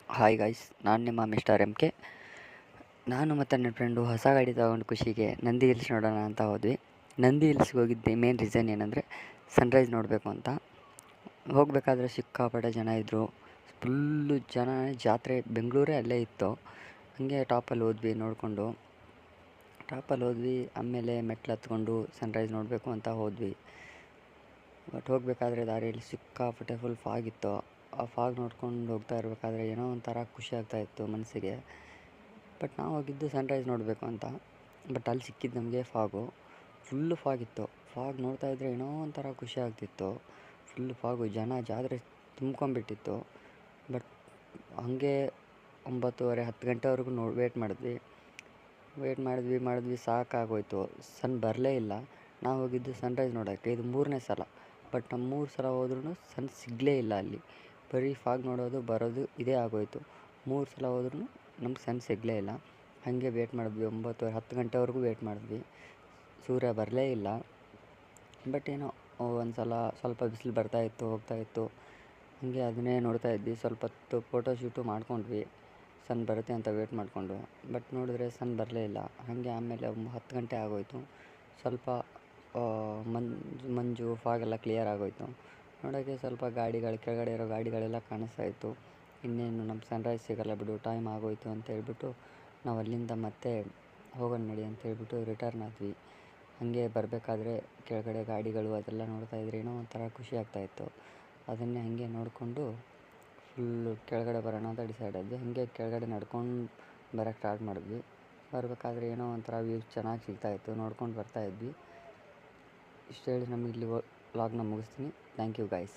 Hi guys, ನಾನು ನಿಮ್ಮ mister M K. ನಾನು ಮತ್ತು ನನ್ನ ಫ್ರೆಂಡು ಹೊಸ ಗಾಡಿ ತೊಗೊಂಡು ಖುಷಿಗೆ ನಂದಿ ಹಿಲ್ಸ್ ನೋಡೋಣ ಅಂತ ಹೋದ್ವಿ. ನಂದಿ ಹಿಲ್ಸ್ಗೆ ಹೋಗಿದ್ದೆ ಮೇನ್ ರೀಸನ್ ಏನಂದರೆ ಸನ್ರೈಸ್ ನೋಡಬೇಕು ಅಂತ. ಹೋಗಬೇಕಾದ್ರೆ ಸಿಕ್ಕಾಪಟ್ಟೆ ಜನ ಇದ್ದರು. ಫುಲ್ಲು ಜನ, ಜಾತ್ರೆ ಬೆಂಗಳೂರೇ ಅಲ್ಲೇ ಇತ್ತು. ಹಾಗೆ ಟಾಪಲ್ಲಿ ಹೋದ್ವಿ. ಆಮೇಲೆ ಮೆಟ್ಲು ಹತ್ಕೊಂಡು ಸನ್ರೈಸ್ ನೋಡಬೇಕು ಅಂತ ಹೋದ್ವಿ. ಬಟ್ ಹೋಗಬೇಕಾದ್ರೆ ದಾರಿಯಲ್ಲಿ ಸಿಕ್ಕಾಪಟ್ಟೆ ಫುಲ್ ಫಾಗ್ ಇತ್ತು. ಆ ಫಾಗ್ ನೋಡ್ಕೊಂಡು ಹೋಗ್ತಾ ಇರಬೇಕಾದ್ರೆ ಏನೋ ಒಂಥರ ಖುಷಿ ಆಗ್ತಾಯಿತ್ತು ಮನಸ್ಸಿಗೆ. ಬಟ್ ನಾವು ಹೋಗಿದ್ದು ಸನ್ರೈಸ್ ನೋಡಬೇಕು ಅಂತ. ಬಟ್ ಅಲ್ಲಿ ಸಿಕ್ಕಿದ್ದು ನಮಗೆ ಫುಲ್ಲು ಫಾಗಿತ್ತು. ಫಾಗ್ ನೋಡ್ತಾ ಇದ್ದರೆ ಏನೋ ಒಂಥರ ಖುಷಿ ಆಗ್ತಿತ್ತು. ಫುಲ್ಲು ಫಾಗು, ಜಾತ್ರೆ ತುಂಬ್ಕೊಂಬಿಟ್ಟಿತ್ತು. ಬಟ್ ಹಾಗೆ 9:30 10 ಗಂಟೆವರೆಗೂ ವೇಟ್ ಮಾಡಿದ್ವಿ ಸಾಕಾಗೋಯ್ತು. ಸನ್ ಬರಲೇ ಇಲ್ಲ. ನಾವು ಹೋಗಿದ್ದು ಸನ್ರೈಸ್ ನೋಡೋಕ್ಕೆ. ಇದು 3ನೇ ಸಲ. ಬಟ್ ನಮ್ಮ 3 ಸಲ ಹೋದ್ರೂ ಸನ್ ಸಿಗಲೇ ಇಲ್ಲ ಅಲ್ಲಿ. ಬರೀ ಫಾಗ್ ನೋಡೋದು ಬರೋದು ಇದೇ ಆಗೋಯಿತು. 3 ಸಲ ಹೋದ್ರೂ ನಮ್ಗೆ ಸನ್ ಸಿಗಲೇ ಇಲ್ಲ. ಹಾಗೆ ವೇಟ್ ಮಾಡಿದ್ವಿ 9:30 10 ಗಂಟೆವರೆಗೂ ವೇಟ್ ಮಾಡಿದ್ವಿ. ಸೂರ್ಯ ಬರಲೇ ಇಲ್ಲ. ಬಟ್ ಏನೋ ಒಂದು ಸಲ ಸ್ವಲ್ಪ ಬಿಸಿಲು ಹೋಗ್ತಾಯಿತ್ತು. ಹಾಗೆ ಅದನ್ನೇ ನೋಡ್ತಾ ಇದ್ವಿ. ಸ್ವಲ್ಪ ಹೊತ್ತು ಫೋಟೋ ಶೂಟು ಮಾಡ್ಕೊಂಡ್ವಿ, ಸನ್ ಬರುತ್ತೆ ಅಂತ ವೇಟ್ ಮಾಡಿಕೊಂಡು. ಬಟ್ ನೋಡಿದ್ರೆ ಸನ್ ಬರಲೇ ಇಲ್ಲ. ಹಾಗೆ ಆಮೇಲೆ 10 ಗಂಟೆ ಆಗೋಯಿತು. ಸ್ವಲ್ಪ ಮಂಜು ಫಾಗೆಲ್ಲ ಕ್ಲಿಯರ್ ಆಗೋಯಿತು. ನೋಡೋಕ್ಕೆ ಸ್ವಲ್ಪ ಕೆಳಗಡೆ ಇರೋ ಗಾಡಿಗಳೆಲ್ಲ ಕಾಣಿಸ್ತಾಯಿತ್ತು. ಇನ್ನೇನು ನಮ್ಮ ಸನ್ರೈಸ್ ಸಿಗೋಲ್ಲ ಬಿಡು, ಟೈಮ್ ಆಗೋಯಿತು ಅಂತ ಹೇಳ್ಬಿಟ್ಟು ನಾವು ಅಲ್ಲಿಂದ ಮತ್ತೆ ಹೋಗೋಣ ನಡಿ ಅಂತ ಹೇಳ್ಬಿಟ್ಟು ರಿಟರ್ನ್ ಆದ್ವಿ. ಹಾಗೆ ಬರಬೇಕಾದ್ರೆ ಕೆಳಗಡೆ ಗಾಡಿಗಳು ಅದೆಲ್ಲ ನೋಡ್ತಾ ಇದ್ರೆ ಏನೋ ಒಂಥರ ಖುಷಿ ಆಗ್ತಾಯಿತ್ತು. ಅದನ್ನೇ ಹಾಗೆ ನೋಡಿಕೊಂಡು ಫುಲ್ಲು ಕೆಳಗಡೆ ಬರೋಣ ಅಂತ ಡಿಸೈಡ್ ಆದ್ವಿ. ಹಾಗೆ ಕೆಳಗಡೆ ನಡ್ಕೊಂಡು ಬರೋಕ್ಕೆ ಸ್ಟಾರ್ಟ್ ಮಾಡಿದ್ವಿ. ಬರಬೇಕಾದ್ರೆ ಏನೋ ಒಂಥರ ವ್ಯೂಸ್ ಚೆನ್ನಾಗಿ ಸಿಗ್ತಾಯಿತ್ತು, ನೋಡ್ಕೊಂಡು ಬರ್ತಾಯಿದ್ವಿ. ಇಷ್ಟು ಹೇಳಿ ನಮಗೆ ಇಲ್ಲಿ ವ್ಲಾಗ್ನ ಮುಗಿಸ್ತೀನಿ. Thank you guys.